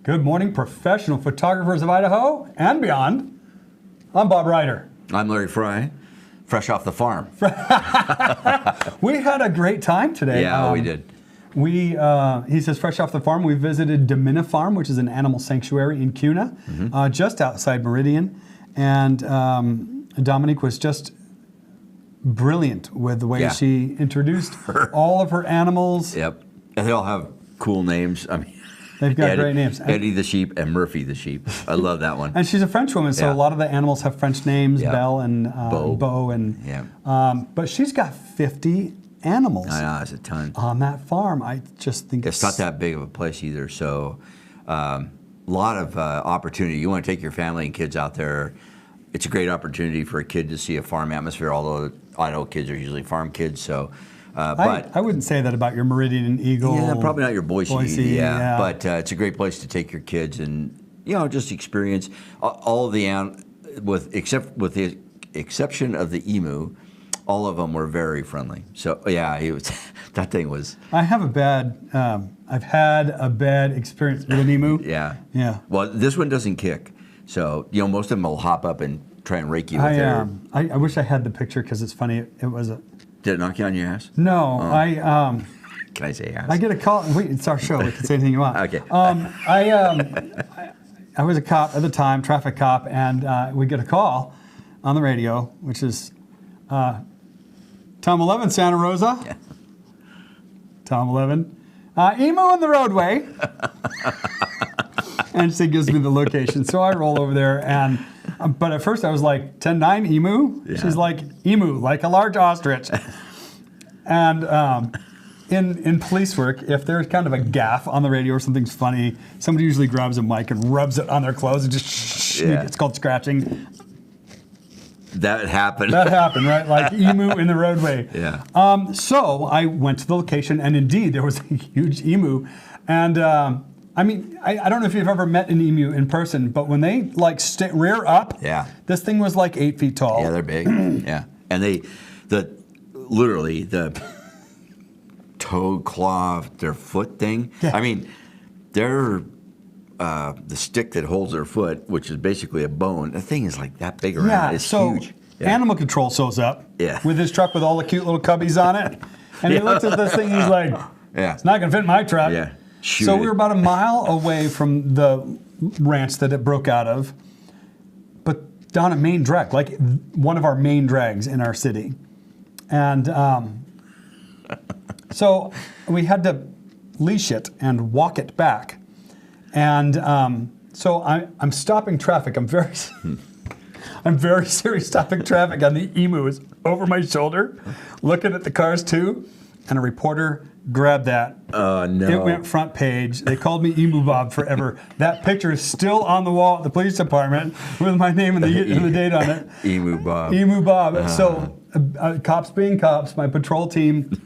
Good morning, professional photographers of Idaho and beyond. I'm Bob Ryder. I'm Larry Fry, fresh off the farm. We had a great time today. Yeah, we did. He says, fresh off the farm, we visited Domina Farm, which is an animal sanctuary in Kuna, just outside Meridian. And Dominique was just brilliant with the way she introduced all of her animals. Yep. And they all have cool names. I mean, they've got great names. Eddie the sheep and Murphy the sheep. I love that one. And she's a French woman, so a lot of the animals have French names, Belle and Beau. And but she's got 50 animals. I know, that's a ton. On that farm. I just think it's not that big of a place either, so a lot of opportunity. You want to take your family and kids out there. It's a great opportunity for a kid to see a farm atmosphere, although Idaho kids are usually farm kids, so... but I wouldn't say that about your Meridian and Eagle. Yeah, probably not your Boise but it's a great place to take your kids and just experience all of the except with the exception of the emu, all of them were very friendly. So he was. That thing was. I've had a bad experience with an emu. Yeah. Well, this one doesn't kick, so most of them will hop up and try and rake you with their. I wish I had the picture because it's funny. It was a. Did it knock you on your ass? No, Can I say ass? I get a call. Wait, it's our show. We can say anything you want. Okay. I was a cop at the time, traffic cop, and we get a call on the radio, which is Tom 11, Santa Rosa. Yeah. Tom 11. Emu in the roadway. And she gives me the location. So I roll over there, and but at first I was like, 10-9 emu? Yeah. She's like, emu, like a large ostrich. And in police work, if there's kind of a gaffe on the radio or something's funny, somebody usually grabs a mic and rubs it on their clothes and just it's called scratching. That happened. That happened, right? Like emu in the roadway. Yeah. So I went to the location, and indeed there was a huge emu. And I mean, I don't know if you've ever met an emu in person, but when they like rear up, this thing was like 8 feet tall. Yeah, they're big. Yeah, and literally the toe, claw, their foot thing. Yeah. I mean, they're the stick that holds their foot, which is basically a bone. The thing is like that big around. Yeah, it's huge. Yeah. Animal Control shows up with his truck with all the cute little cubbies on it, and he looks at this thing. He's like, "It's not going to fit in my truck." Yeah. So we were about a mile away from the ranch that it broke out of, but down at Main Drag, like one of our main drags in our city. And so we had to leash it and walk it back. And so I'm stopping traffic. I'm very serious stopping traffic, and the emu is over my shoulder, looking at the cars too, and a reporter grabbed that. Oh, no. It went front page. They called me Emu Bob forever. That picture is still on the wall at the police department with my name and the date on it. Emu Bob. Emu Bob. So cops being cops, my patrol team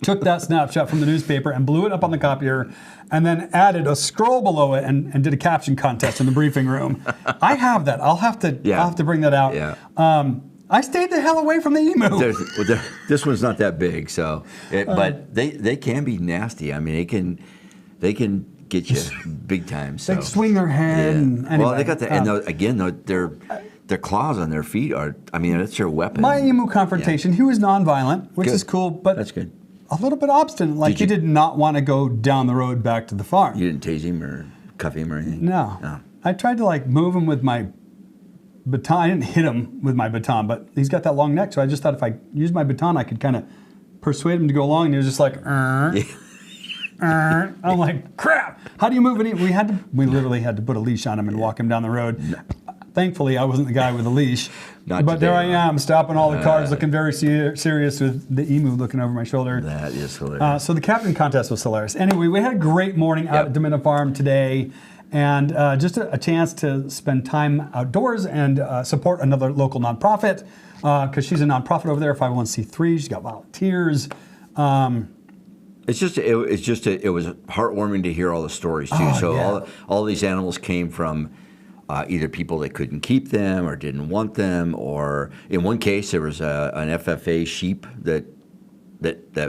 took that snapshot from the newspaper and blew it up on the copier and then added a scroll below it and did a caption contest in the briefing room. I have that. I'll have to bring that out. Yeah. I stayed the hell away from the emu. This one's not that big, so but they can be nasty. I mean, they can get you big time. So. They swing their head. Yeah. And anyway, well, they got their claws on their feet are. I mean, that's their weapon. My emu confrontation. He was nonviolent, which is cool, but that's good. A little bit obstinate. Like he did not want to go down the road back to the farm. You didn't tase him or cuff him or anything. No. I tried to like move him with my baton. I didn't hit him with my baton, but he's got that long neck, so I just thought if I used my baton, I could kind of persuade him to go along. And he was just like, I'm like, crap. How do you move it? We literally had to put a leash on him and walk him down the road. No. Thankfully, I wasn't the guy with the leash. But there I am, stopping all the cars, looking very serious with the emu looking over my shoulder. That is hilarious. So the captain contest was hilarious. Anyway, we had a great morning out at Domina Farm today. And just a chance to spend time outdoors and support another local nonprofit because she's a nonprofit over there, 501c3. She's got volunteers. It was heartwarming to hear all the stories too. All these animals came from either people that couldn't keep them or didn't want them, or in one case there was an FFA sheep that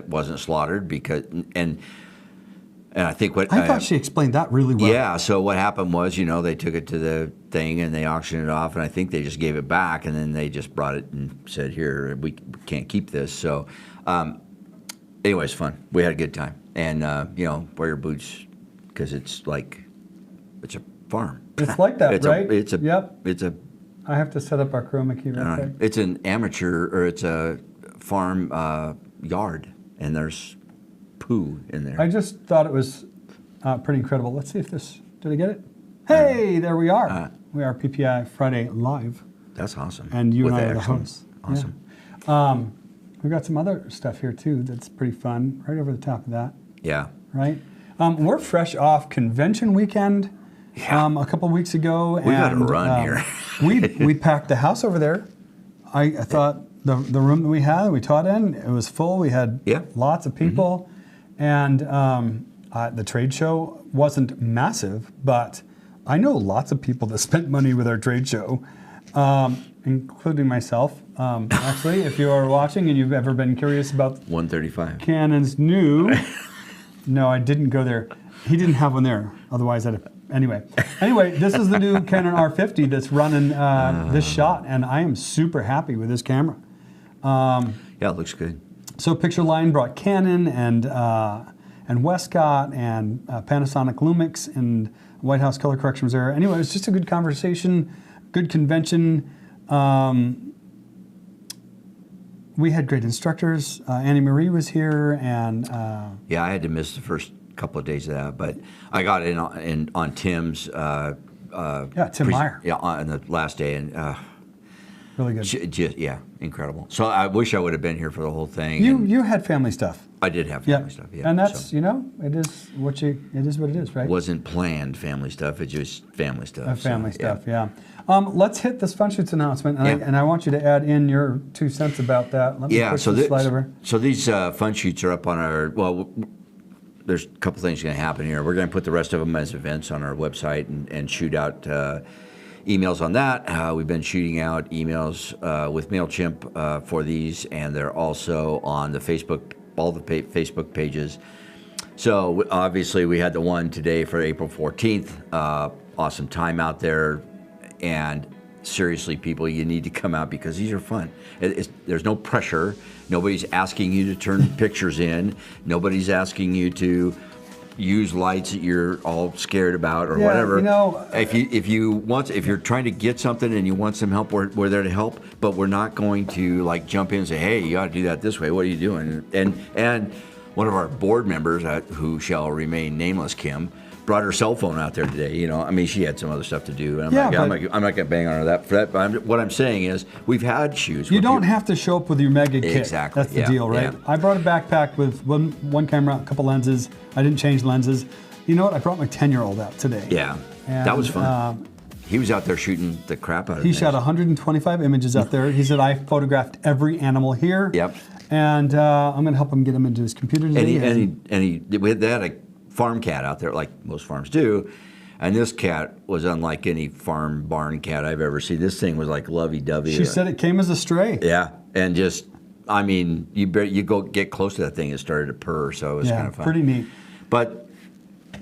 wasn't slaughtered because and I think I thought she explained that really well. Yeah, so what happened was, they took it to the thing and they auctioned it off, and I think they just gave it back, and then they just brought it and said, here, we can't keep this. So anyway, it's fun. We had a good time. And, wear your boots because it's a farm. It's like that, right? Yep. I have to set up our chroma key right there. It's an it's a farm yard, and there's poo in there. I just thought it was pretty incredible. Let's see if did I get it? Hey, there we are. We are PPI Friday Live. That's awesome. And you and I are the hosts. Awesome. Yeah. We've got some other stuff here too that's pretty fun, right over the top of that. Yeah. Right? We're fresh off convention weekend a couple of weeks ago. We got to run here. we packed the house over there. I thought the room that we taught in, it was full. We had lots of people. And the trade show wasn't massive, but I know lots of people that spent money with our trade show, including myself. Actually, if you are watching and you've ever been curious about 135 Canon's new, no, I didn't go there. He didn't have one there. Otherwise, Anyway, this is the new Canon R50 that's running this shot, and I am super happy with this camera. It looks good. So Picture Line brought Canon and Westcott and Panasonic Lumix, and White House Color Correction was there. Anyway, it was just a good conversation, good convention. We had great instructors. Annie Marie was here, and I had to miss the first couple of days of that, but I got in on Tim's. Tim Meyer. Yeah, on the last day, and really good. Incredible. So I wish I would have been here for the whole thing. You had family stuff. I did have family stuff, yeah. And that's, you know, it is what it is, right? Wasn't planned family stuff, it's just family stuff. Family stuff, yeah. Let's hit this Fun Shoots announcement, and I want you to add in your 2 cents about that. Let me push the slide over. So these Fun Shoots are up on our, well, there's a couple things going to happen here. We're going to put the rest of them as events on our website and shoot out emails on that. We've been shooting out emails with MailChimp for these, and they're also on the Facebook, all the Facebook pages. So obviously we had the one today for April 14th. Awesome time out there, and seriously, people, you need to come out because these are fun. There's no pressure. Nobody's asking you to turn pictures in. Nobody's asking you to use lights that you're all scared about or whatever. You know, if you're trying to get something and you want some help, we're there to help. But we're not going to like jump in and say, "Hey, you got to do that this way. What are you doing?" And one of our board members, who shall remain nameless, Kim, brought her cell phone out there today. You know, I mean, she had some other stuff to do. And I'm not going to bang on her for that. But what I'm saying is, we've had shoots. You don't have to show up with your mega kit. Exactly. That's the deal, right? Yeah. I brought a backpack with one camera, a couple lenses. I didn't change lenses. You know what? I brought my 10-year-old out today. Yeah, and that was fun. He was out there shooting the crap out of it. He shot 125 images out there. He said, I photographed every animal here. Yep. And I'm going to help him get them into his computer today. They had a farm cat out there, like most farms do, and this cat was unlike any farm barn cat I've ever seen. This thing was like lovey-dovey. She said it came as a stray. Yeah, and just, I mean, you go get close to that thing, it started to purr, so it was kind of fun. Pretty neat. But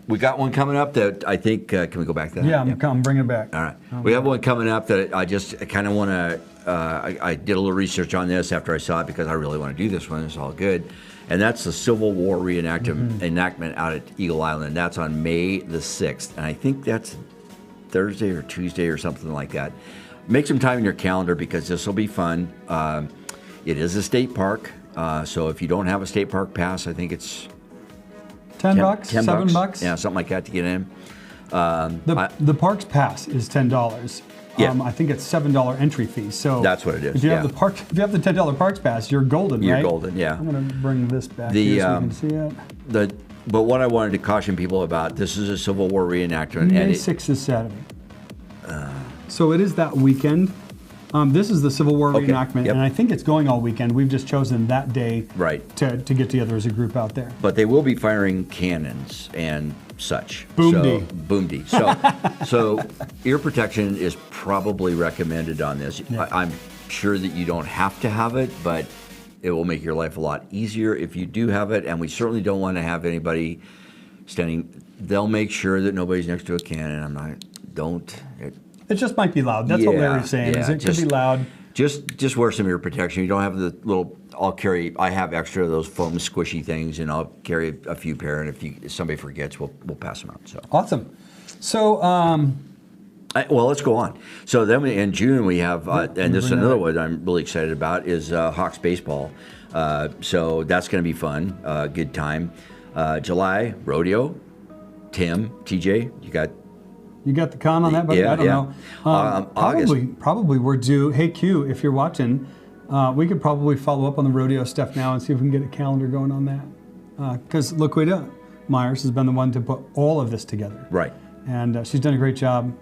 we got one coming up that I think, can we go back to that? Yeah, I'm bringing it back. All right. We have one coming up that I just kind of want to, I did a little research on this after I saw it because I really want to do this one. It's all good. And that's the Civil War reenactment out at Eagle Island. That's on May the 6th. And I think that's Thursday or Tuesday or something like that. Make some time in your calendar because this will be fun. It is a state park. So if you don't have a state park pass, I think it's $10, $7. Yeah, something like that to get in. The parks pass is $10. Yeah. I think it's $7 entry fee. So that's what it is. If you have the $10 parks pass, you're golden, right? You're golden, yeah. I'm going to bring this back here so you can see it. But what I wanted to caution people about, this is a Civil War reenactment. May 6th is Saturday. So it is that weekend. This is the Civil War reenactment, and I think it's going all weekend. We've just chosen that day to get together as a group out there. But they will be firing cannons and such. Boom-dee. So ear protection is probably recommended on this. Yeah. I'm sure that you don't have to have it, but it will make your life a lot easier if you do have it, and we certainly don't want to have anybody standing. They'll make sure that nobody's next to a cannon. It just might be loud. That's what Larry's saying. It could be loud. Just wear some ear protection. You don't have the little. I have extra of those foam squishy things, and I'll carry a few pair. And if somebody forgets, we'll pass them out. So awesome. So well, let's go on. So then in June we have, and this is another one I'm really excited about is Hawks baseball. So that's going to be fun. Good time. July rodeo. Tim, TJ, you got the con on that, buddy? I don't know. Probably we're due. Hey, Q, if you're watching, we could probably follow up on the rodeo stuff now and see if we can get a calendar going on that. Because Laquita Myers has been the one to put all of this together. Right. And she's done a great job.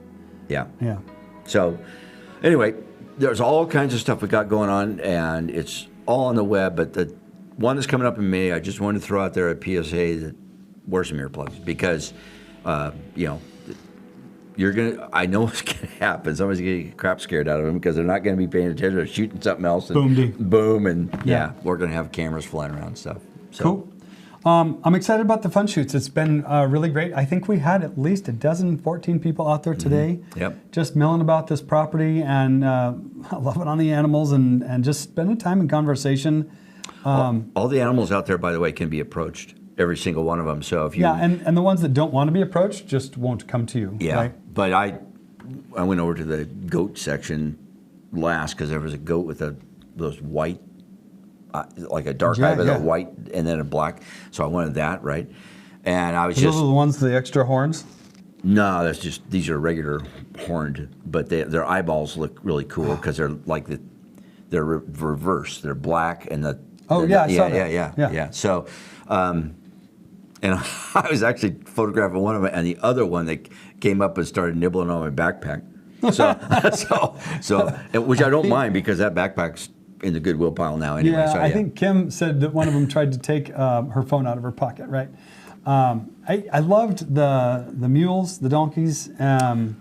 Yeah. Yeah. So, anyway, there's all kinds of stuff we got going on, and it's all on the web. But the one that's coming up in May, I just wanted to throw out there a PSA that wear some earplugs because, I know what's gonna happen. Somebody's gonna get crap scared out of them because they're not gonna be paying attention. They're shooting something else. And boom, and we're gonna have cameras flying around and stuff. So. Cool. I'm excited about the fun shoots. It's been really great. I think we had at least 14 people out there today. Yep. Just milling about this property and loving on the animals and just spending time in conversation. All the animals out there, by the way, can be approached. Every single one of them. So if you and the ones that don't want to be approached just won't come to you. Yeah. Right? But I went over to the goat section last because there was a goat with those white, like a dark eye with a white and then a black. So I wanted that, right? And I was Those are the ones with the extra horns? No, these are regular horned, but their eyeballs look really cool because they're like they're reversed. They're black and the Oh, yeah, I saw that. Yeah. So, and I was actually photographing one of them, and the other one that came up and started nibbling on my backpack. So, which I don't mind because that backpack's in the Goodwill pile now anyway. Yeah, so, I think Kim said that one of them tried to take her phone out of her pocket, right? I loved the mules, the donkeys. They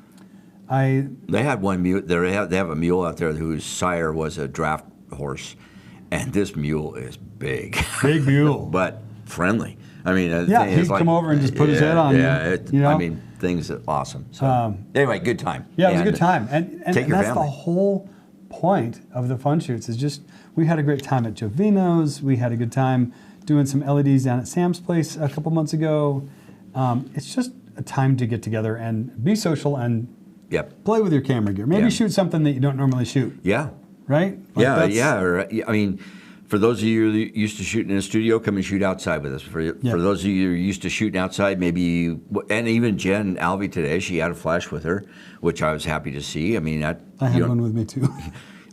had one mule. They have a mule out there whose sire was a draft horse, and this mule is big. Big mule. But friendly. I mean, he'd come over and just put his head on you. I mean, things are awesome. So anyway, good time. Yeah, it was a good time. And take your that's family. The whole point of the fun shoots is just, we had a great time at Jovino's. We had a good time doing some LEDs down at Sam's place a couple months ago. It's just a time to get together and be social and play with your camera gear. Maybe shoot something that you don't normally shoot. Yeah. Right? I mean, for those of you that used to shoot in a studio, come and shoot outside with us. For those of you who are used to shooting outside, maybe, and even Jen Alvey today, she had a flash with her, which I was happy to see. I mean, I had one with me too.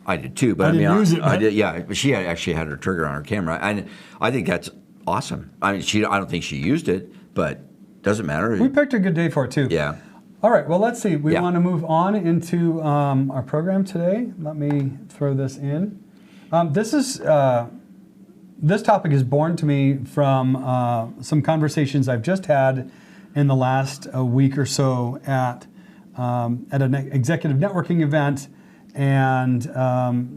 I did too, but I didn't use it. I did. Yeah, but she actually had her trigger on her camera, and I think that's awesome. I mean, I don't think she used it, but doesn't matter. We picked a good day for it too. Yeah. All right. Well, let's see. We want to move on into our program today. Let me throw this in. This topic is born to me from some conversations I've just had in the last week or so at an executive networking event, and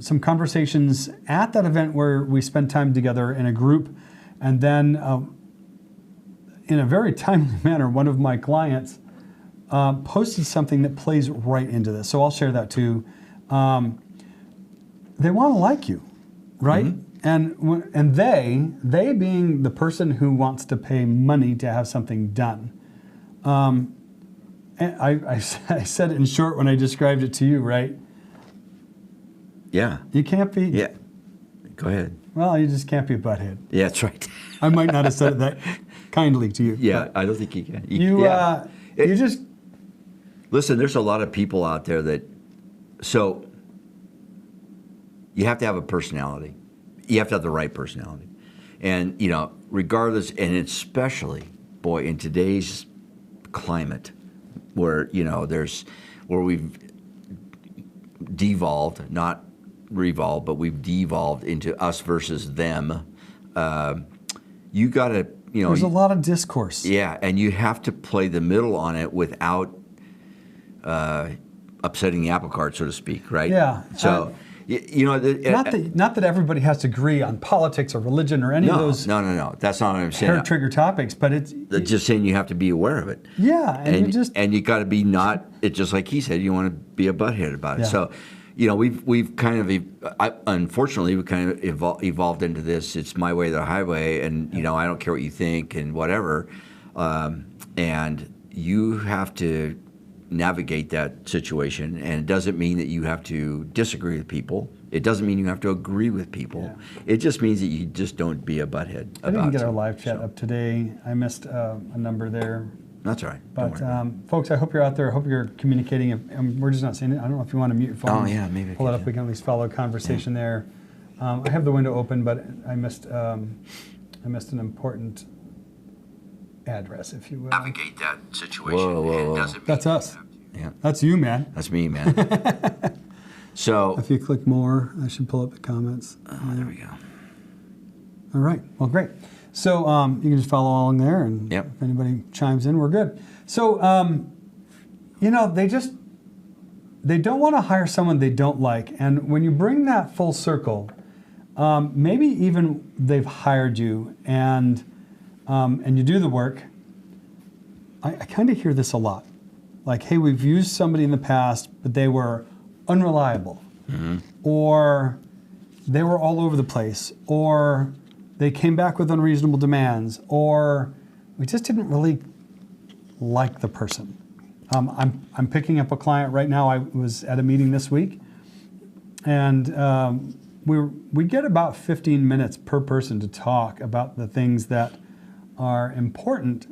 some conversations at that event where we spent time together in a group, and then in a very timely manner, one of my clients posted something that plays right into this. So I'll share that too. They want to like you, right? Mm-hmm. And they being the person who wants to pay money to have something done. And I said it in short when I described it to you, right? Yeah. You can't be. Yeah. Go ahead. Well, you just can't be a butthead. Yeah, that's right. I might not have said it that kindly to you. Yeah, I don't think you can. You just listen. There's a lot of people out there that, so you have to have a personality. You have to have the right personality, and regardless, and especially, boy, in today's climate, where where we've devolved, not revolved, but we've devolved into us versus them. You got to, there's a lot of discourse. Yeah, and you have to play the middle on it without upsetting the apple cart, so to speak, right? Yeah. So, not that everybody has to agree on politics or religion or any of those. No. That's not what I'm saying. Hair trigger topics, but it's just saying you have to be aware of it. Yeah, and you got to be not. It's just like he said. You want to be a butthead about it. Yeah. So, we've kind of, unfortunately, we kind of evolved into this. It's my way or the highway, and I don't care what you think and whatever. And you have to navigate that situation, and it doesn't mean that you have to disagree with people. It doesn't mean you have to agree with people. Yeah. It just means that you just don't be a butthead. I didn't get our live chat up today. I missed a number there. That's all right. But folks, I hope you're out there. I hope you're communicating. We're just not saying it. I don't know if you want to mute your phone. Oh yeah, maybe. Pull it up. We can at least follow a conversation there. I have the window open, but I missed an important address, if you will. Navigate that situation. Whoa. That's us. Yeah. That's you, man. That's me, man. So if you click more, I should pull up the comments. There we go. All right. Well, great. So you can just follow along there, and if anybody chimes in, we're good. So they don't want to hire someone they don't like, and when you bring that full circle, maybe even they've hired you and you do the work. I kind of hear this a lot. Like, hey, we've used somebody in the past, but they were unreliable, or they were all over the place, or they came back with unreasonable demands, or we just didn't really like the person. I'm picking up a client right now. I was at a meeting this week, and we get about 15 minutes per person to talk about the things that are important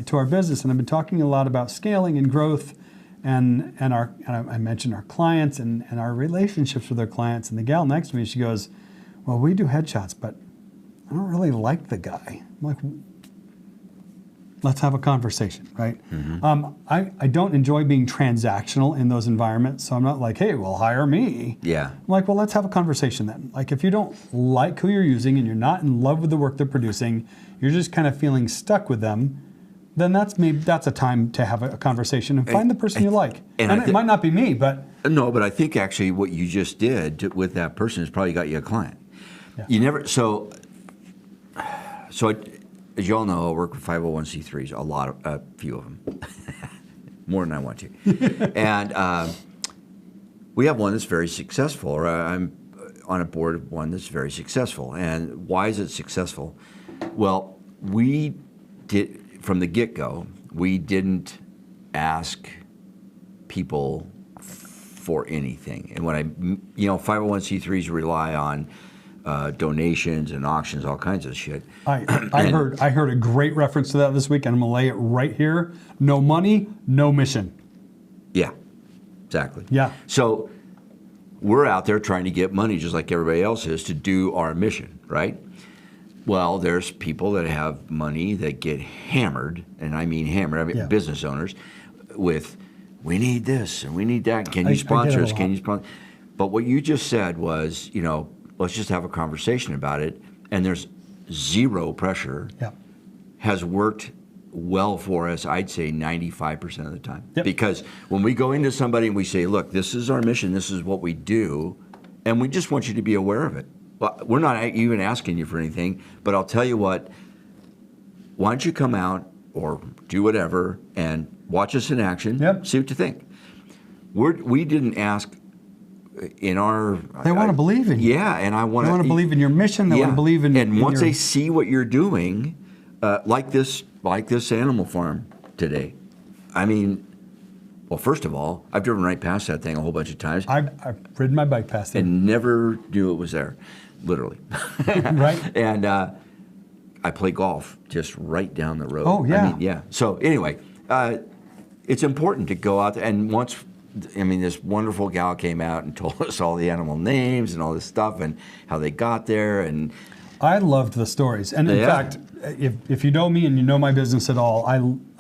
to our business. And I've been talking a lot about scaling and growth, and I mentioned our clients and our relationships with our clients. And the gal next to me, she goes, well, we do headshots, but I don't really like the guy. I'm like, let's have a conversation, right? I don't enjoy being transactional in those environments, so I'm not like, hey, well, hire me. Yeah. I'm like, well, let's have a conversation then. Like, if you don't like who you're using and you're not in love with the work they're producing, you're just kind of feeling stuck with them, then that's a time to have a conversation and find the person you like. And it might not be me, but... No, but I think actually what you just did with that person has probably got you a client. Yeah. You never... So as you all know, I work with 501c3s, a few of them, more than I want to. And we have one that's very successful, or I'm on a board of one that's very successful. And why is it successful? Well, we did, from the get-go, we didn't ask people for anything. And when 501c3s rely on donations and auctions, all kinds of shit. I heard a great reference to that this week, and I'm gonna lay it right here. No money, no mission. Yeah, exactly. Yeah. So we're out there trying to get money just like everybody else is to do our mission, right? Well, there's people that have money that get hammered, and I mean hammered, business owners, with, we need this and we need that. Can you sponsor us? Can you sponsor? But what you just said was, let's just have a conversation about it, and there's zero pressure. Yeah. Has worked well for us, I'd say 95% of the time. Yep. Because when we go into somebody and we say, look, this is our mission, this is what we do, and we just want you to be aware of it. Well, we're not even asking you for anything, but I'll tell you what, why don't you come out or do whatever and watch us in action, see what you think. We didn't ask in our... They want to believe in you. Yeah, and I want to... They want to believe in your mission, they want to believe in... And once they see what you're doing, like this animal farm today, I mean, well, first of all, I've driven right past that thing a whole bunch of times. I've ridden my bike past it. And never knew it was there, literally. Right. And I play golf just right down the road. Oh, yeah. I mean, yeah. So anyway, it's important to go out there. And once, this wonderful gal came out and told us all the animal names and all this stuff and how they got there. And I loved the stories. And in fact, if you know me and you know my business at all,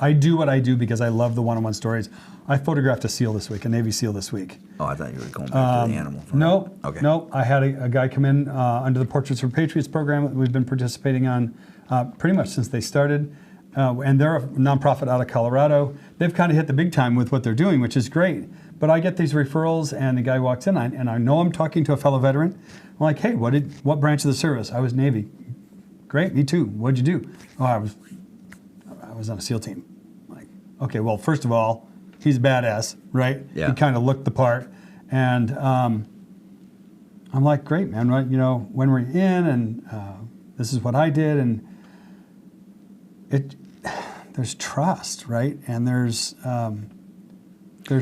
I do what I do because I love the one-on-one stories. I photographed a SEAL this week, a Navy SEAL this week. Oh, I thought you were going back to the animal farm. No. Okay. No, I had a guy come in under the Portraits for Patriots program that we've been participating on pretty much since they started. And they're a nonprofit out of Colorado. They've kind of hit the big time with what they're doing, which is great. But I get these referrals, and the guy walks in, and I know I'm talking to a fellow veteran. I'm like, hey, what branch of the service? I was Navy. Great, me too. What'd you do? Oh, I was on a SEAL team. I'm like, okay, well, first of all, he's badass, right? Yeah. He kind of looked the part, and I'm like, great, man. Right? When were you in? And this is what I did, and there's trust, right? And there's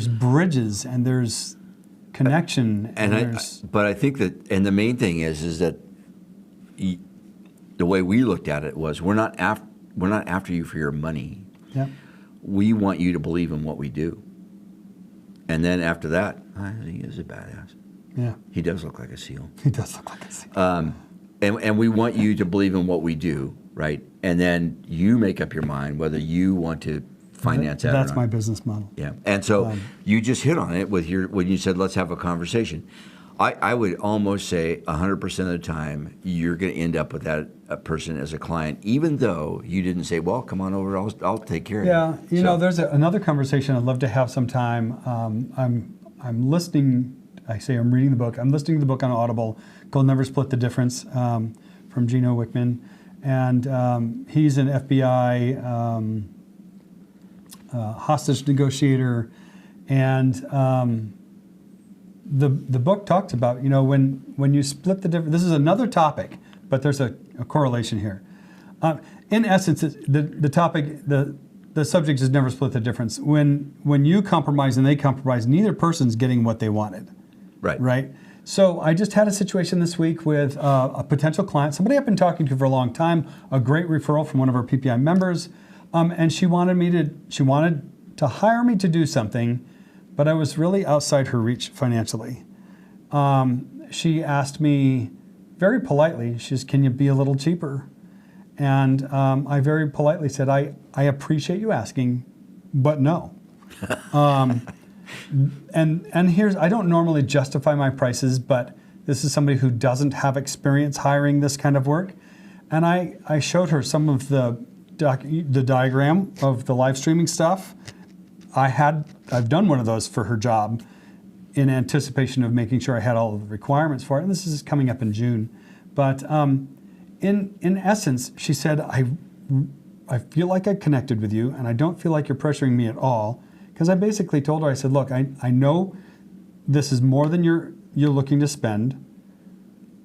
bridges, and there's connection, but I think that, and the main thing is that the way we looked at it was, we're not after you for your money. Yeah. We want you to believe in what we do. And then after that, he is a badass. Yeah. He does look like a SEAL. He does look like a SEAL. And we want you to believe in what we do, right? And then you make up your mind whether you want to finance that or not. That's my business model. Yeah. And so you just hit on it with when you said, let's have a conversation. I would almost say 100% of the time you're going to end up with that person as a client, even though you didn't say, well, come on over, I'll take care of you. Yeah, you know, there's another conversation I'd love to have sometime. I'm listening, I'm reading the book. I'm listening to the book on Audible called Never Split the Difference from Gino Wickman. And he's an FBI hostage negotiator. And the book talks about, when you split the difference, this is another topic, but there's a correlation here. In essence, the subject is never split the difference. When you compromise and they compromise, neither person's getting what they wanted. Right. Right? So I just had a situation this week with a potential client, somebody I've been talking to for a long time, a great referral from one of our PPI members, and she wanted to hire me to do something, but I was really outside her reach financially. She asked me very politely, she says, can you be a little cheaper? And I very politely said, I appreciate you asking, but no. And here's, I don't normally justify my prices, but this is somebody who doesn't have experience hiring this kind of work. And I showed her some of the diagram of the live streaming stuff. I've done one of those for her job in anticipation of making sure I had all of the requirements for it. And this is coming up in June. But in essence, she said, I feel like I connected with you, and I don't feel like you're pressuring me at all. Because I basically told her, I said, look, I know this is more than you're looking to spend,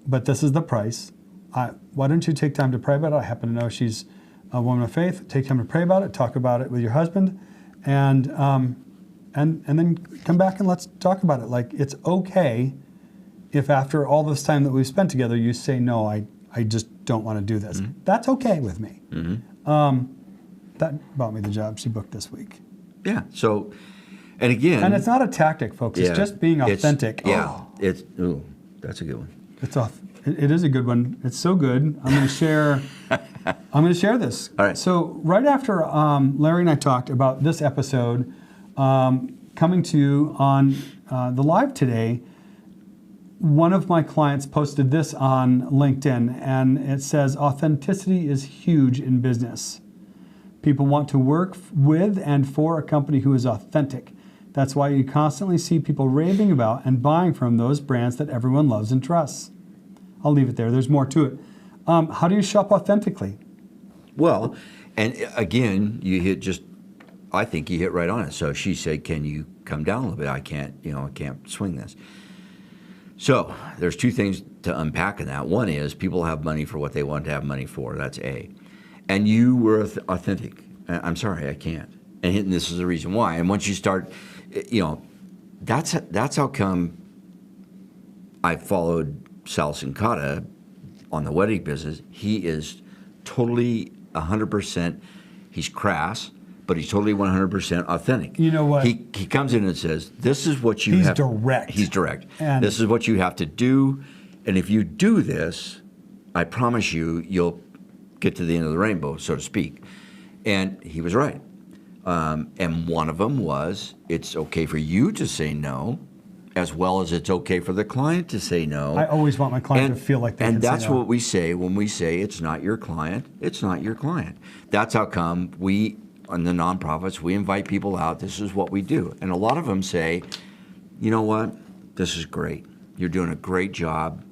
but this is the price. Why don't you take time to pray about it? I happen to know she's a woman of faith. Take time to pray about it. Talk about it with your husband, and then come back and let's talk about it. Like, it's okay if after all this time that we've spent together, you say, no, I just don't want to do this. Mm-hmm. That's okay with me. Mm-hmm. That bought me the job she booked this week. Yeah. So, and again, and it's not a tactic, folks. It's just being authentic. That's a good one. It is a good one. It's so good. I'm going to share. I'm going to share this. All right. So right after Larry and I talked about this episode coming to you on the live today, one of my clients posted this on LinkedIn, and it says, authenticity is huge in business. People want to work with and for a company who is authentic. That's why you constantly see people raving about and buying from those brands that everyone loves and trusts. I'll leave it there. There's more to it. How do you shop authentically? Well, and again, I think you hit right on it. So she said, can you come down a little bit? I can't swing this. So there's two things to unpack in that. One is people have money for what they want to have money for. That's A. And you were authentic. I'm sorry, I can't. And this is the reason why. And once you start, that's how come I followed Sal Sincata on the wedding business. He is totally 100%, he's crass, but he's totally 100% authentic. You know what? He comes in and says, this is what you have. He's direct. And this is what you have to do. And if you do this, I promise you'll get to the end of the rainbow, so to speak. And he was right. And one of them was, it's okay for you to say no, as well as it's okay for the client to say no. I always want my client to feel like they can say no. And that's what we say when we say it's not your client, it's not your client. That's how come we, on the nonprofits, we invite people out. This is what we do. And a lot of them say, you know what, this is great. You're doing a great job.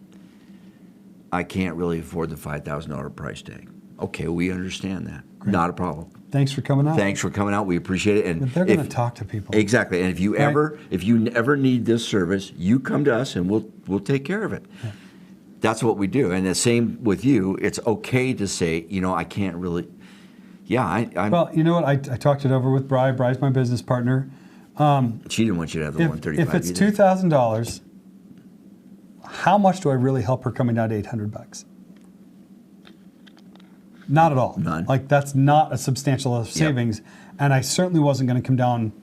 I can't really afford the $5,000 price tag. Okay, we understand that. Great. Not a problem. Thanks for coming out. Thanks for coming out. We appreciate it. And they're going to talk to people. Exactly. And if you ever need this service, you come to us and we'll take care of it. Yeah. That's what we do. And the same with you. It's okay to say, I can't really. Yeah, I'm. Well, you know what? I talked it over with Bri. Bri's my business partner. She didn't want you to have the $135. If it's $2,000, how much do I really help her coming down to $800? Not at all. None. Like, that's not a substantial savings. Yep. And I certainly wasn't going to come down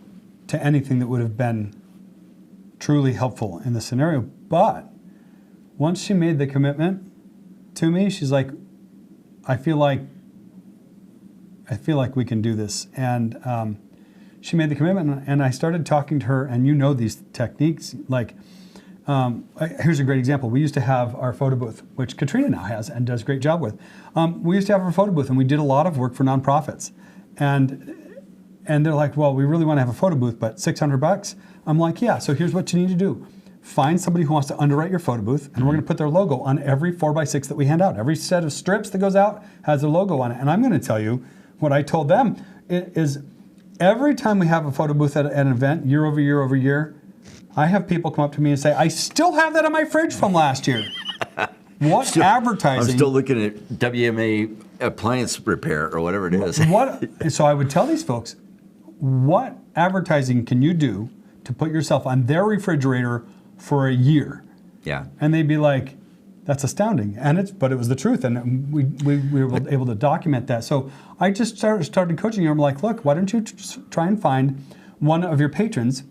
to anything that would have been truly helpful in the scenario. But once she made the commitment to me, she's like, I feel like we can do this. And she made the commitment, and I started talking to her, and these techniques, like, here's a great example. We used to have our photo booth, which Katrina now has and does a great job with. We used to have our photo booth, and we did a lot of work for nonprofits. And they're like, well, we really want to have a photo booth, but $600? I'm like, yeah, so here's what you need to do. Find somebody who wants to underwrite your photo booth, and we're going to put their logo on every 4x6 that we hand out. Every set of strips that goes out has their logo on it. And I'm going to tell you what I told them is every time we have a photo booth at an event, year over year over year, I have people come up to me and say, I still have that on my fridge from last year. What advertising? I'm still looking at WMA appliance repair or whatever it is. So I would tell these folks, what advertising can you do to put yourself on their refrigerator for a year? Yeah. And they'd be like, that's astounding. But it was the truth. And we were able to document that. So I just started coaching her. I'm like, look, why don't you try and find one of your patrons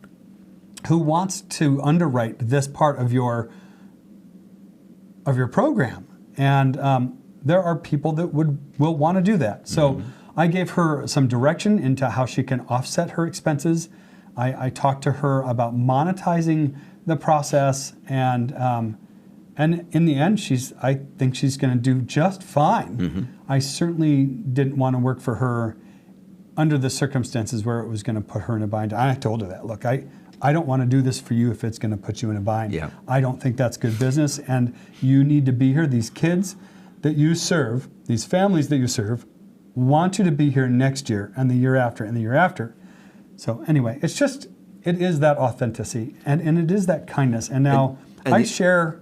who wants to underwrite this part of your of your program. And there are people that will want to do that. So I gave her some direction into how she can offset her expenses. I talked to her about monetizing the process, and in the end, I think she's going to do just fine. I certainly didn't want to work for her under the circumstances where it was going to put her in a bind. I told her that, look, I don't want to do this for you if it's going to put you in a bind. Yeah. I don't think that's good business, and you need to be here. These kids that you serve, these families that you serve, want you to be here next year and the year after and the year after. So anyway, it is that authenticity and it is that kindness. And now I share.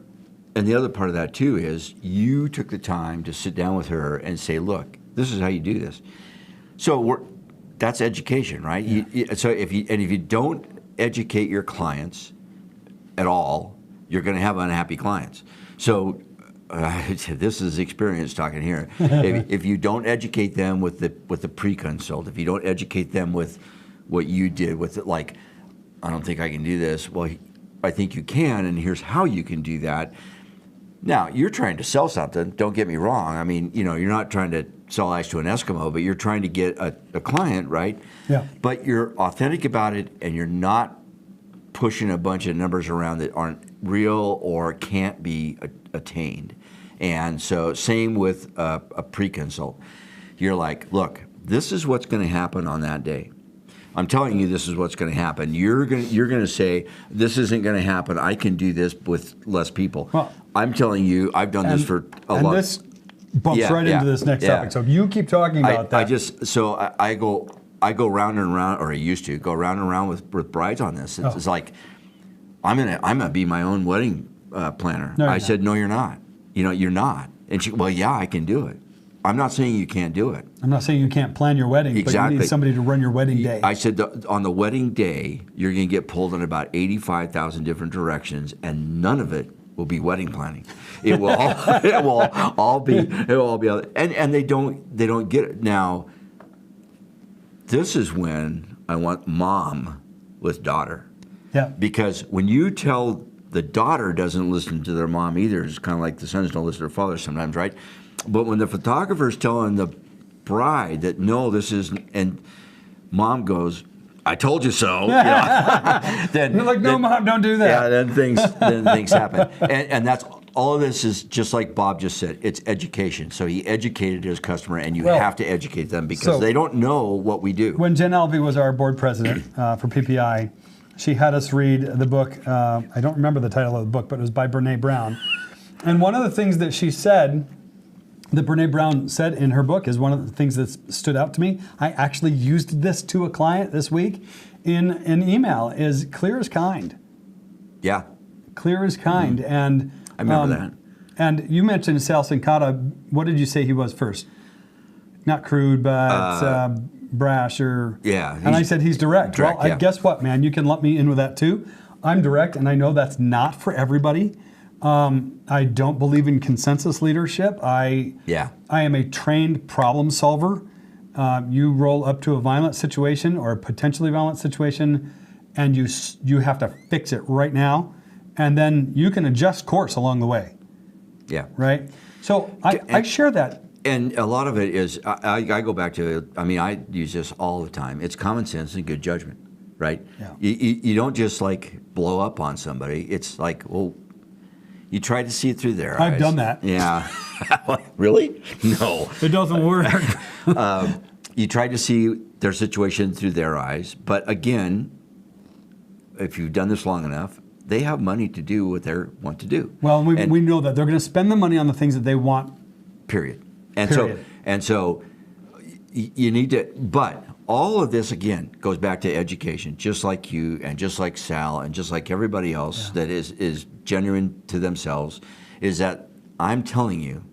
And the other part of that too is you took the time to sit down with her and say, look, this is how you do this. So that's education, right? Yeah. So if you don't educate your clients at all, you're going to have unhappy clients. So this is experience talking here. if you don't educate them with the pre-consult, if you don't educate them with what you did with it, like, I don't think I can do this. Well, I think you can, and here's how you can do that. Now, you're trying to sell something. Don't get me wrong. I mean, you're not trying to sell ice to an Eskimo, but you're trying to get a client, right? Yeah. But you're authentic about it, and you're not pushing a bunch of numbers around that aren't real or can't be attained. And so same with a pre-consult. You're like, look, this is what's going to happen on that day. I'm telling you this is what's going to happen. You're going to say, this isn't going to happen. I can do this with less people. Well, I'm telling you, I've done this for a lot. And this bumps into this next topic. So you keep talking about that. I go round and round, or I used to go round and round with brides on this. It's like, I'm gonna be my own wedding planner. No, I said, no, you're not. You're not. And she, well, yeah, I can do it. I'm not saying you can't do it. I'm not saying you can't plan your wedding, exactly. But you need somebody to run your wedding day. I said on the wedding day, you're going to get pulled in about 85,000 different directions, and none of it will be wedding planning. It will all be and they don't get it. Now, this is when I want mom with daughter. Yeah. Because when you tell the daughter doesn't listen to their mom either, it's kind of like the sons don't listen to their father sometimes, right? But when the photographer's telling the bride that, no, this isn't, and mom goes, I told you so. Then you're like, no, Mom, don't do that. Yeah, then things happen. And that's all of this is just like Bob just said. It's education. So he educated his customer, and you have to educate them because they don't know what we do. When Jen Alvey was our board president for PPI, she had us read the book. I don't remember the title of the book, but it was by Brene Brown. And one of the things that she said, that Brene Brown said in her book, is one of the things that stood out to me. I actually used this to a client this week in an email, is clear as kind. Yeah. Clear as kind. Mm-hmm. And I remember that. And you mentioned Sal Sincata. What did you say he was first? Not crude, but brash or... Yeah. And I said he's direct. Well, guess what, man? You can let me in with that too. I'm direct, and I know that's not for everybody. I don't believe in consensus leadership. I am a trained problem solver. You roll up to a violent situation or a potentially violent situation, and you have to fix it right now, and then you can adjust course along the way. Yeah. Right? So I share that. And a lot of it is, I go back to, I use this all the time. It's common sense and good judgment, right? Yeah. You don't just like blow up on somebody. It's like, well, you try to see it through their eyes. I've done that. Yeah. Really? No. It doesn't work. You try to see their situation through their eyes. But again, if you've done this long enough, they have money to do what they want to do. Well, we know that they're going to spend the money on the things that they want. Period. And so you need to, but all of this, again, goes back to education, just like you and just like Sal and just like everybody else that is genuine to themselves, is that I'm telling you,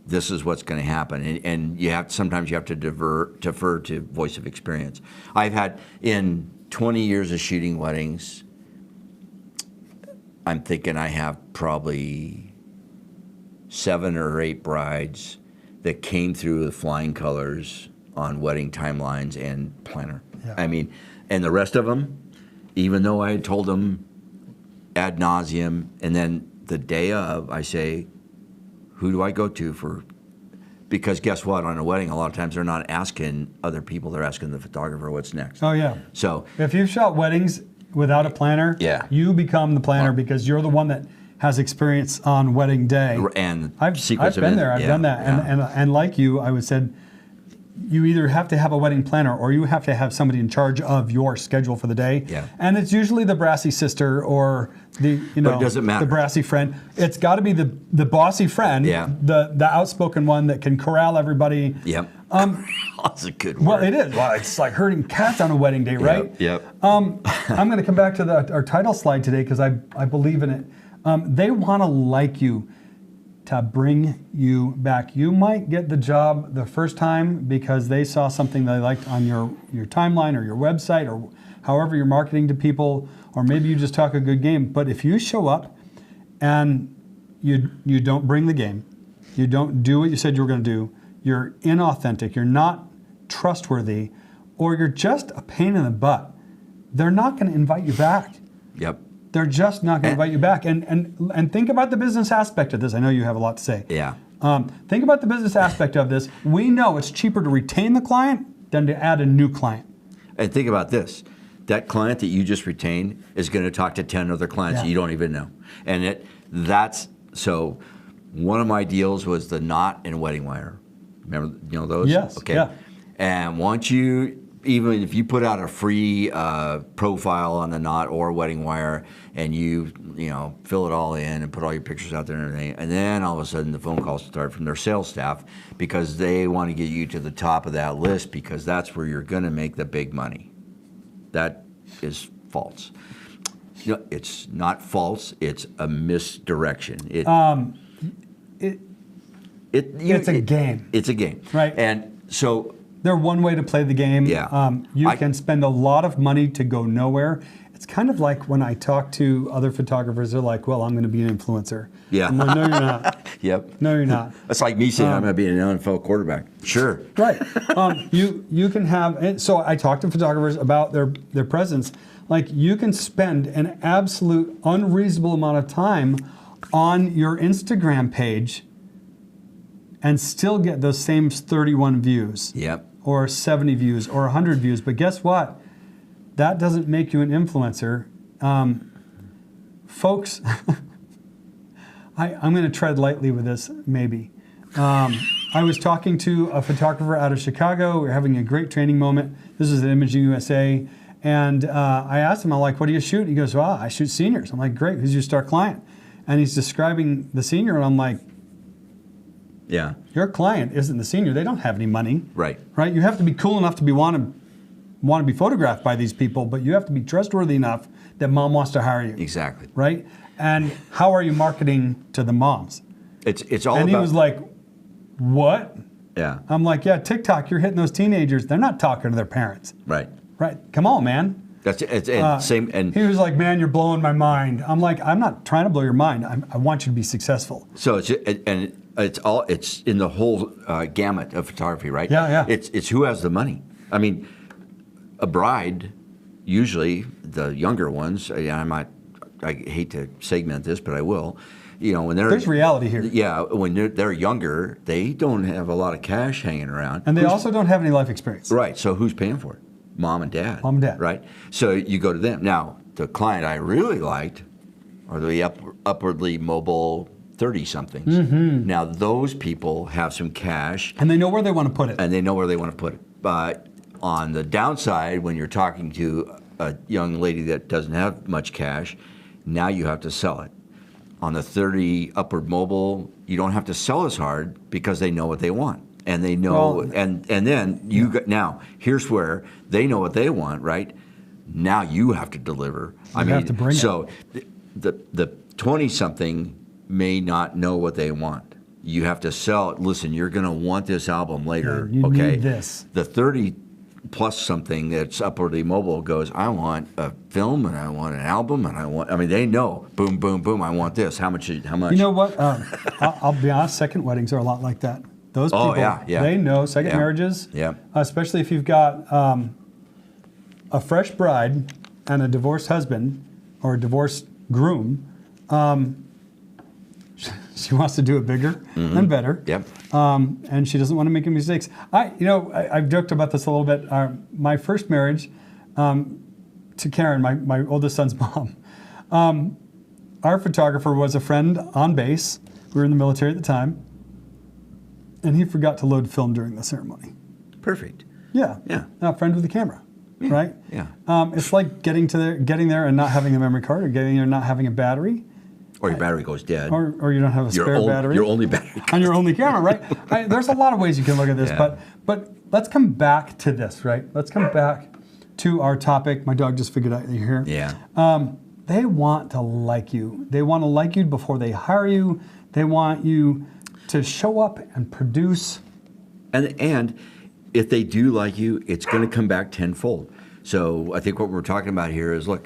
this is what's going to happen. And sometimes you have to defer to voice of experience. I've had, in 20 years of shooting weddings, I'm thinking I have probably 7 or 8 brides that came through with flying colors on wedding timelines and planner. Yeah. And the rest of them, even though I had told them ad nauseum, and then the day of, I say, who do I go to for? Because guess what? On a wedding, a lot of times they're not asking other people; they're asking the photographer what's next. Oh yeah. So if you've shot weddings without a planner, you become the planner because you're the one that has experience on wedding day. And I've been there. I've done that, and like you, I would said, you either have to have a wedding planner or you have to have somebody in charge of your schedule for the day. Yeah. And it's usually the brassy sister or the it doesn't matter. the brassy friend. It's got to be the bossy friend, the outspoken one that can corral everybody. Yep. That's a good word. Well, it is. Well, it's like herding cats on a wedding day, right? Yep. I'm going to come back to our title slide today because I believe in it. They want to like you to bring you back. You might get the job the first time because they saw something they liked on your timeline or your website or however you're marketing to people, or maybe you just talk a good game. But if you show up and you don't bring the game, you don't do what you said you were going to do, you're inauthentic, you're not trustworthy, or you're just a pain in the butt, they're not going to invite you back. Yep. They're just not going to invite you back. And think about the business aspect of this. I know you have a lot to say. Yeah. Think about the business aspect of this. We know it's cheaper to retain the client than to add a new client. And think about this. That client that you just retained is going to talk to 10 other clients that you don't even know. And so one of my deals was the knot and wedding wire. Remember, those? Yes. Okay. Yeah. And once even if you put out a free profile on the knot or wedding wire and you fill it all in and put all your pictures out there and everything, and then all of a sudden the phone calls start from their sales staff because they want to get you to the top of that list because that's where you're going to make the big money. That is false. It's not false. It's a misdirection. It's a game. It's a game. Right. And so they're one way to play the game. Yeah. You can spend a lot of money to go nowhere. It's kind of like when I talk to other photographers, they're like, well, I'm going to be an influencer. Yeah. I'm like, no, you're not. Yep. No, you're not. That's like me saying I'm going to be an NFL quarterback. Sure. Right. You can have, and so I talk to photographers about their presence. Like you can spend an absolute unreasonable amount of time on your Instagram page and still get those same 31 views. Yep. Or 70 views or 100 views. But guess what? That doesn't make you an influencer. Folks, I'm going to tread lightly with this, maybe. I was talking to a photographer out of Chicago. We were having a great training moment. This is at Imaging USA. And I asked him, I'm like, what do you shoot? He goes, well, I shoot seniors. I'm like, great. Who's your star client? And he's describing the senior, and I'm like, yeah. Your client isn't the senior. They don't have any money. Right. Right? You have to be cool enough to want to be photographed by these people, but you have to be trustworthy enough that mom wants to hire you. Exactly. Right? And how are you marketing to the moms? It's all and about... he was like, what? Yeah. I'm like, yeah, TikTok, you're hitting those teenagers. They're not talking to their parents. Right. Right. Come on, man. That's it. And same. And he was like, man, you're blowing my mind. I'm like, I'm not trying to blow your mind. I want you to be successful. So it's in the whole gamut of photography, right? Yeah, yeah. It's who has the money. I mean, a bride, usually the younger ones. I hate to segment this, but I will. When there's reality here. Yeah, when they're younger, they don't have a lot of cash hanging around, and they also don't have any life experience. Right. So who's paying for it? Mom and dad. Mom and dad. Right. So you go to them. Now, the client I really liked are the upwardly mobile 30-somethings. Mm-hmm. Now, those people have some cash. And they know where they want to put it. But on the downside, when you're talking to a young lady that doesn't have much cash, now you have to sell it. On the 30 upward mobile, you don't have to sell as hard because they know what they want. And they know, and then you got, now here's where they know what they want, right? Now you have to deliver. You have to bring it. So the 20-something may not know what they want. You have to sell it. Listen, you're going to want this album later. Yeah, you okay. need this. The 30+ something that's upwardly mobile goes, I want a film and I want an album and they know, boom, boom, boom, I want this. How much? You know what? I'll be honest, second weddings are a lot like that. Those people, they know second marriages, especially if you've got a fresh bride and a divorced husband or a divorced groom. She wants to do it bigger and better. Yep. And she doesn't want to make any mistakes. I've joked about this a little bit. My first marriage to Karen, my oldest son's mom, our photographer was a friend on base. We were in the military at the time. And he forgot to load film during the ceremony. Perfect. Yeah. Yeah. A friend with a camera. Yeah. Right? Yeah. It's like getting there and not having a memory card, or getting there and not having a battery. Or your battery goes dead. Or you don't have a spare battery. Your only battery. On your only camera, right? There's a lot of ways you can look at this, but let's come back to this, right? Let's come back to our topic. My dog just figured out that you're here. Yeah. They want to like you. They want to like you before they hire you. They want you to show up and produce. And if they do like you, it's going to come back tenfold. So I think what we're talking about here is, look,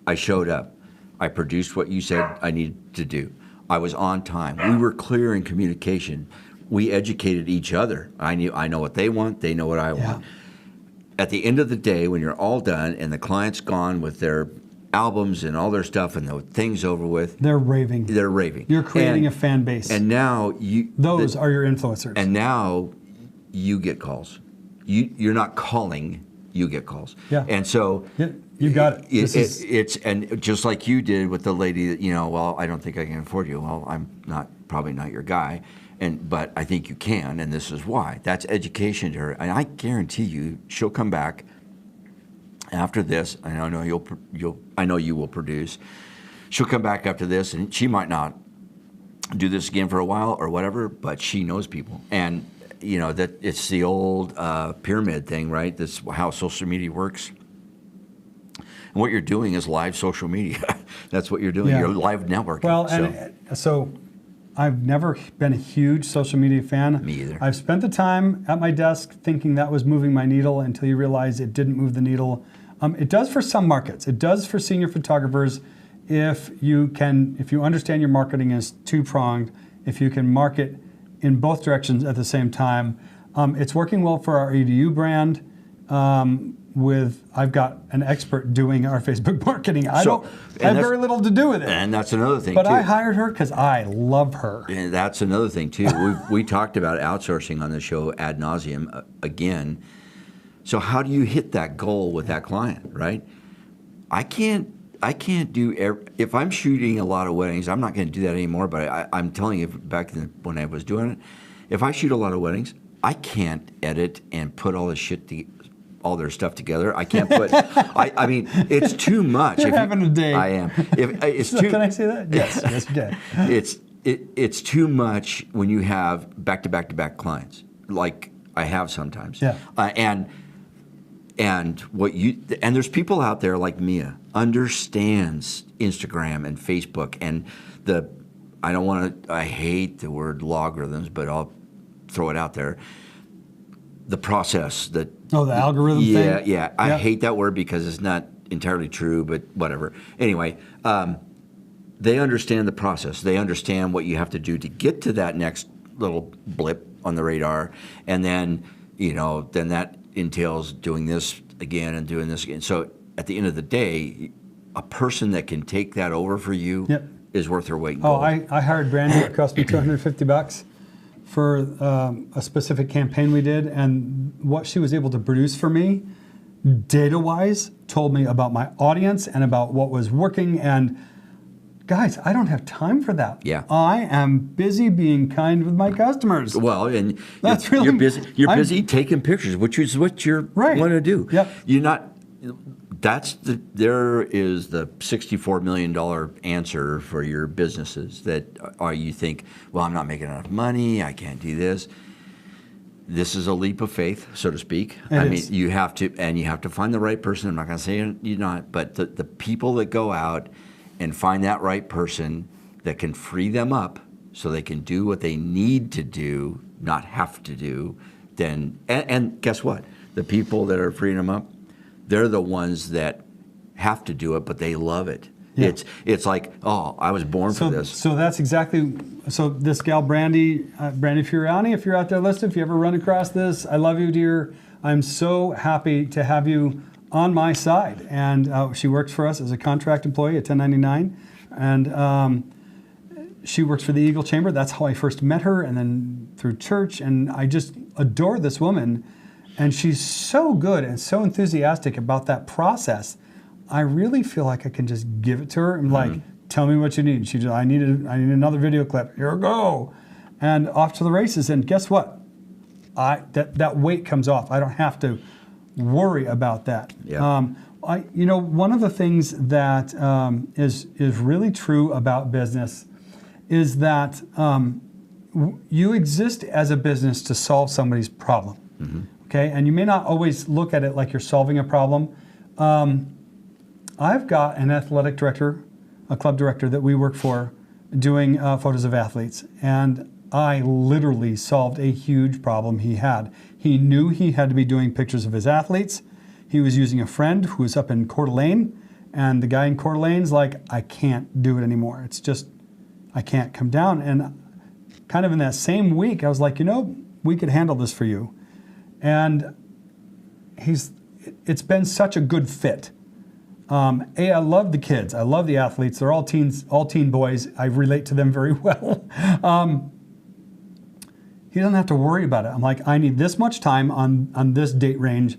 I showed up. I produced what you said I needed to do. I was on time. We were clear in communication. We educated each other. I know what they want. They know what I want. At the end of the day, when you're all done and the client's gone with their albums and all their stuff and the thing's over with, they're raving. They're raving. You're creating a fan base. And now those are your influencers. And now you get calls. You're not calling. You get calls. Yeah. And so you got it. It's and just like you did with the lady that, well, I don't think I can afford you. Well, I'm probably not your guy, but I think you can, and this is why. That's education to her, and I guarantee you, she'll come back after this. And I know you will produce. She'll come back after this, and she might not do this again for a while or whatever, but she knows people. And that it's the old pyramid thing, right? That's how social media works. And what you're doing is live social media. That's what you're doing. You're live networking. Well, so I've never been a huge social media fan. Me either. I've spent the time at my desk thinking that was moving my needle until you realize it didn't move the needle. It does for some markets. It does for senior photographers if you understand your marketing is two-pronged, if you can market in both directions at the same time. It's working well for our EDU brand. I've got an expert doing our Facebook marketing. I have very little to do with it. And that's another thing, but too. I hired her because I love her. And that's another thing, too. We talked about outsourcing on the show ad nauseum again. So how do you hit that goal with that client, right? I can't do if I'm shooting a lot of weddings. I'm not going to do that anymore. But I'm telling you, back when I was doing it, if I shoot a lot of weddings, I can't edit and put all their stuff together. I can't put. I mean, it's too much. You're having a day. I am. It's too. Can I say that? Yes, yes, you can. It's too much when you have back-to-back clients, like I have sometimes. Yeah. And there's people out there like Mia understands Instagram and Facebook and I hate the word logarithms, but I'll throw it out there. The process the algorithm thing? Yeah. I hate that word because it's not entirely true, but whatever. Anyway, they understand the process. They understand what you have to do to get to that next little blip on the radar. And then, then that entails doing this again and doing this again. So at the end of the day, a person that can take that over for you is worth their weight in gold. I hired Brandy. It cost me $250 for a specific campaign we did, and what she was able to produce for me, data-wise, told me about my audience and about what was working. And guys, I don't have time for that. Yeah. I am busy being kind with my customers. Well, and That's you're busy. You're busy taking pictures, which is what you're want to do. Yep. You're not. There is the $64 million answer for your businesses that you think, well, I'm not making enough money, I can't do this. This is a leap of faith, so to speak. I mean, you have to find the right person. I'm not going to say you're not, but the people that go out and find that right person that can free them up so they can do what they need to do, not have to do, then, and guess what? The people that are freeing them up, they're the ones that have to do it, but they love it. Yeah. It's like, oh, I was born for this. So that's exactly, so this gal, Brandy Furiani, if you're out there listening, if you ever run across this, I love you, dear. I'm so happy to have you on my side. And she works for us as a contract employee at 1099. And she works for the Eagle Chamber. That's how I first met her, and then through church. And I just adore this woman. And she's so good and so enthusiastic about that process. I really feel like I can just give it to her. I'm like, tell me what you need. She just, I need another video clip. Here we go. And off to the races. And guess what? That weight comes off. I don't have to worry about that. Yeah. One of the things that is really true about business is that you exist as a business to solve somebody's problem. Okay, and you may not always look at it like you're solving a problem. I've got an athletic director, a club director that we work for, doing photos of athletes, and I literally solved a huge problem he had. He knew he had to be doing pictures of his athletes. He was using a friend who was up in Coeur d'Alene, and the guy in Coeur d'Alene's like, I can't do it anymore. It's just, I can't come down. And kind of in that same week, I was like, we could handle this for you. And it's been such a good fit. I love the kids. I love the athletes. They're all teen boys. I relate to them very well. He doesn't have to worry about it. I'm like, I need this much time on this date range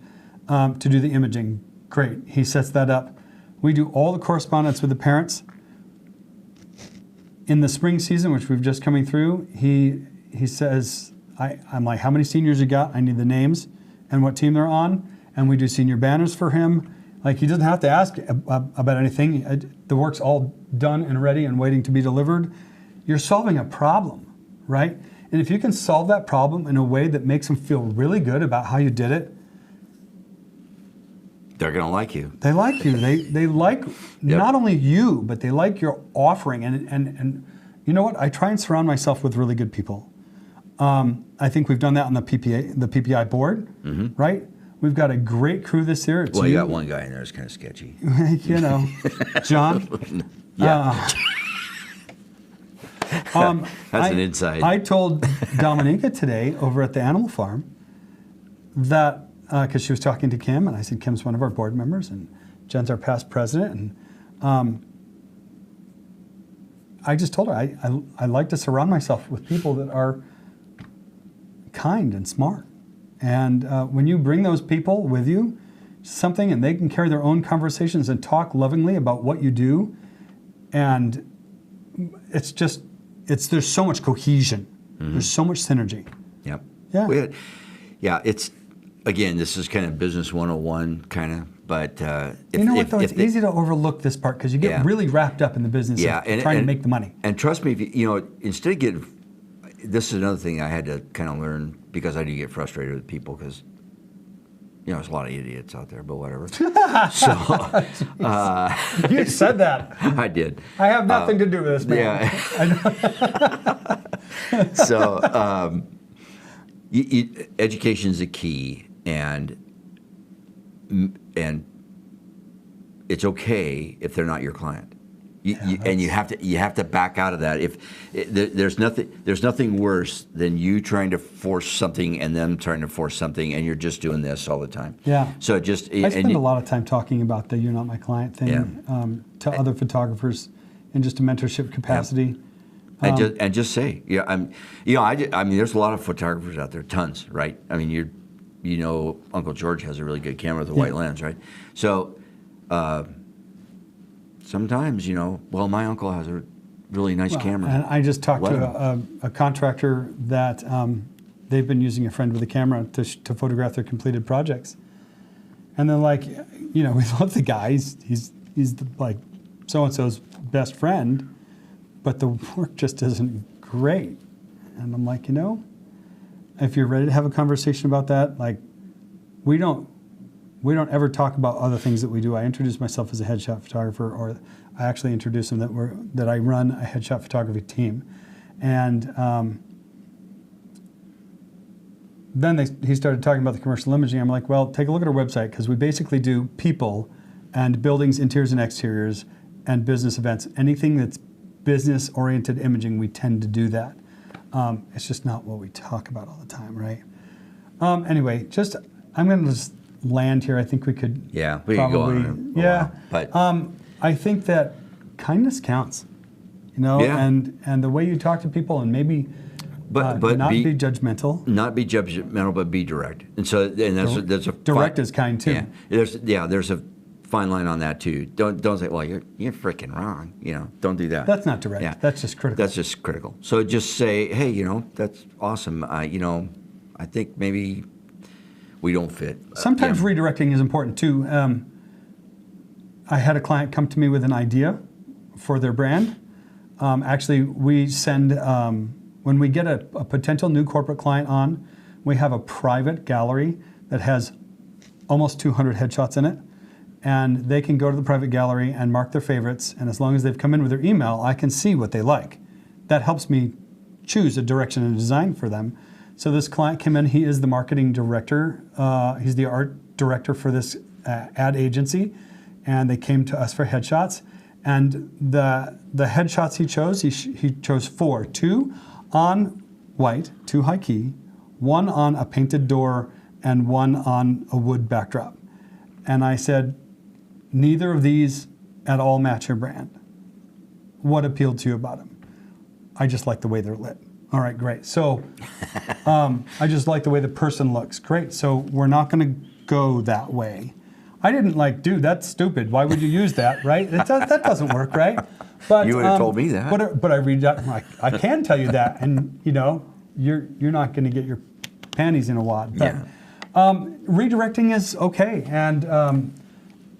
to do the imaging. Great. He sets that up. We do all the correspondence with the parents. In the spring season, which we've just coming through, he says, I'm like, how many seniors you got? I need the names and what team they're on. And we do senior banners for him. Like, he doesn't have to ask about anything. The work's all done and ready and waiting to be delivered. You're solving a problem, right? And if you can solve that problem in a way that makes them feel really good about how you did it, they're going to like you. They like you. They like not only you, but they like your offering. And you know what? I try and surround myself with really good people. I think we've done that on the PPI board, right? We've got a great crew this year. Well, you got one guy in there that's kind of sketchy. John. Yeah. That's an insight. I told Dominica today over at the animal farm that, because she was talking to Kim, and I said, Kim's one of our board members, and Jen's our past president, and I just told her I like to surround myself with people that are kind and smart. And when you bring those people with you, something, and they can carry their own conversations and talk lovingly about what you do, and there's so much cohesion. There's so much synergy. Yep. Yeah. It's, again, this is kind of business 101 kind of, but it's easy to overlook this part because you get really wrapped up in the business of trying to make the money. And trust me, if instead of getting, this is another thing I had to kind of learn, because I do get frustrated with people because, there's a lot of idiots out there, but whatever. So you said that. I did. I have nothing to do with this, man. Yeah. So education is the key, and it's okay if they're not your client. And you have to back out of that. There's nothing worse than you trying to force something and them trying to force something, and you're just doing this all the time. Yeah. So I spend a lot of time talking about the "you're not my client" thing to other photographers in just a mentorship capacity. Yeah. And just say, there's a lot of photographers out there, tons, right? I mean, Uncle George has a really good camera with a white lens, right? So. Sometimes, my uncle has a really nice camera. And I just talked to a contractor that they've been using a friend with a camera to photograph their completed projects. And they're like, we love the guy. He's like so-and-so's best friend, but the work just isn't great. And I'm like, if you're ready to have a conversation about that, like, we don't ever talk about other things that we do. I introduce myself as a headshot photographer, or I actually introduce them that I run a headshot photography team. And then he started talking about the commercial imaging. I'm like, well, take a look at our website, because we basically do people and buildings, interiors and exteriors, and business events. Anything that's business-oriented imaging, we tend to do that. It's just not what we talk about all the time, right? Anyway, I'm going to just land here. I think we could we could probably go on. But I think that kindness counts. you know, Yeah. and the way you talk to people, and maybe not be judgmental. Not be judgmental, but be direct. And so, and there's a direct is kind too. Yeah, there's a fine line on that too. Don't say, well, you're freaking wrong. You know, don't do that. That's not direct. Yeah. That's just critical. That's just critical. So just say, hey, you know, that's awesome. You know, I think maybe we don't fit. Sometimes redirecting is important too. I had a client come to me with an idea for their brand. Actually, we send, when we get a potential new corporate client on, we have a private gallery that has almost 200 headshots in it. And they can go to the private gallery and mark their favorites. And as long as they've come in with their email, I can see what they like. That helps me choose a direction and design for them. So this client came in, he is the marketing director. He's the art director for this ad agency. And they came to us for headshots. And the headshots he chose, he chose 4. 2 on white, 2 high key, 1 on a painted door, and 1 on a wood backdrop. And I said, neither of these at all match your brand. What appealed to you about them? I just like the way they're lit. All right, great. So I just like the way the person looks. Great. So we're not going to go that way. I didn't like, dude, that's stupid. Why would you use that, right? That doesn't work, right? But you would have told me that. But I read that, like, I can tell you that, and you know, you're not going to get your panties in a wad. But, redirecting is okay,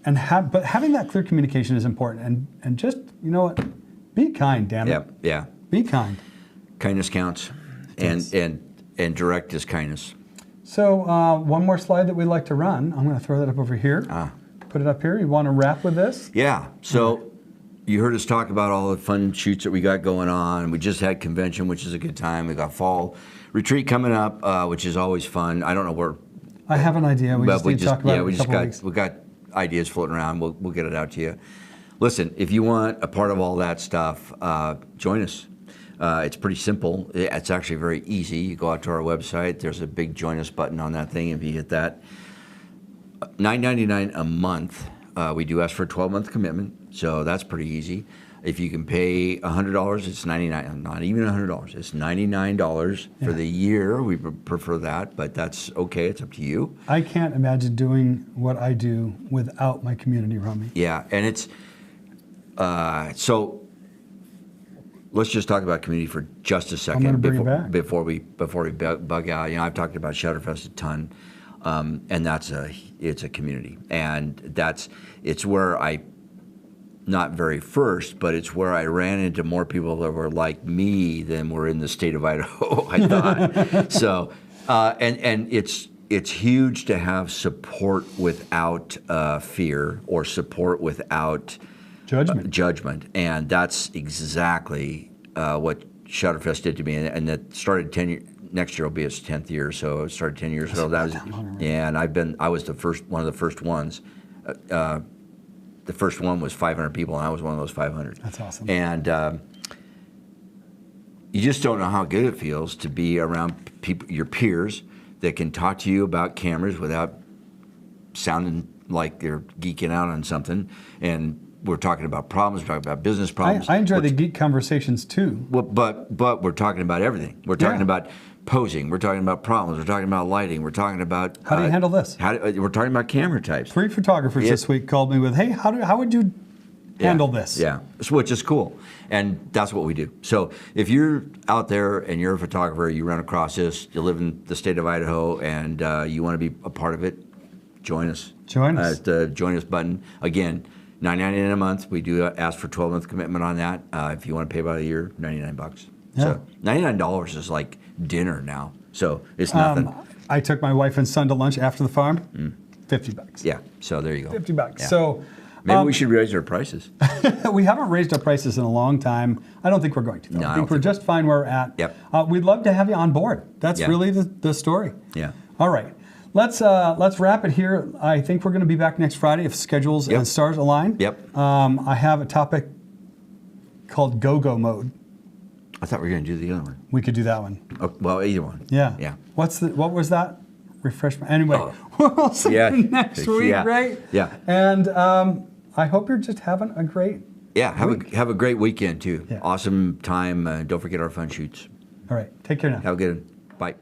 but having that clear communication is important, and just, you know what, be kind, damn it. Yeah. Be kind. Kindness counts, and direct is kindness. So one more slide that we'd like to run. I'm going to throw that up over here. Put it up here. You want to wrap with this? Yeah. So you heard us talk about all the fun shoots that we got going on. We just had convention, which is a good time. We got fall retreat coming up, which is always fun. I don't know where. I have an idea. We just need to talk about it in a couple weeks. We got ideas floating around. We'll get it out to you. Listen, if you want a part of all that stuff, join us. It's pretty simple. It's actually very easy. You go out to our website. There's a big join us button on that thing. If you hit that, $9.99 a month. We do ask for a 12-month commitment, so that's pretty easy. If you can pay $100, it's $99. Not even $100. It's $99 for the year. We prefer that, but that's okay. It's up to you. I can't imagine doing what I do without my community around me. Yeah, and it's so. Let's just talk about community for just a second before we bug out. You know, I've talked about Shutterfest a ton, and it's a community, and it's where not very first, but it's where I ran into more people that were like me than were in the state of Idaho. I thought so, and it's huge to have support without fear or support without judgment, and that's exactly what Shutterfest did to me, and that started 10 years. Next year will be its 10th year, so it started 10 years ago. And I was one of the first ones. The first one was 500 people, and I was one of those 500. That's awesome. And you just don't know how good it feels to be around people, your peers, that can talk to you about cameras without sounding like they're geeking out on something. And we're talking about problems, we're talking about business problems. I enjoy the geek conversations too. Well, but we're talking about everything. We're talking about posing. We're talking about problems. We're talking about lighting. We're talking about how do you handle this? We're talking about camera types. 3 photographers this week called me with, "Hey, how would you handle this?" Yeah, which is cool, and that's what we do. So if you're out there and you're a photographer, you run across this, you live in the state of Idaho, and you want to be a part of it, join us. Join us. The join us button again. $9.99 a month. We do ask for 12-month commitment on that. If you want to pay by a year, $99. Yeah. So $99 is like dinner now. So it's nothing. I took my wife and son to lunch after the farm. $50. Yeah. So there you go. $50. Yeah. So maybe we should raise our prices. We haven't raised our prices in a long time. I don't think we're going to. No, I think we're just fine where we're at. Yep. We'd love to have you on board. That's really the story. Yeah. All right. Let's wrap it here. I think we're going to be back next Friday if schedules and stars align. Yep. I have a topic called go-go mode. I thought we were going to do the other one. We could do that one. Oh, well, either one. Yeah. Yeah. What was that? Refreshment. Anyway, we'll see you next week, right? Yeah. And I hope you're just having a great Yeah, have a great weekend too. Yeah. Awesome time. Don't forget our fun shoots. All right. Take care now. Have a good one. Bye.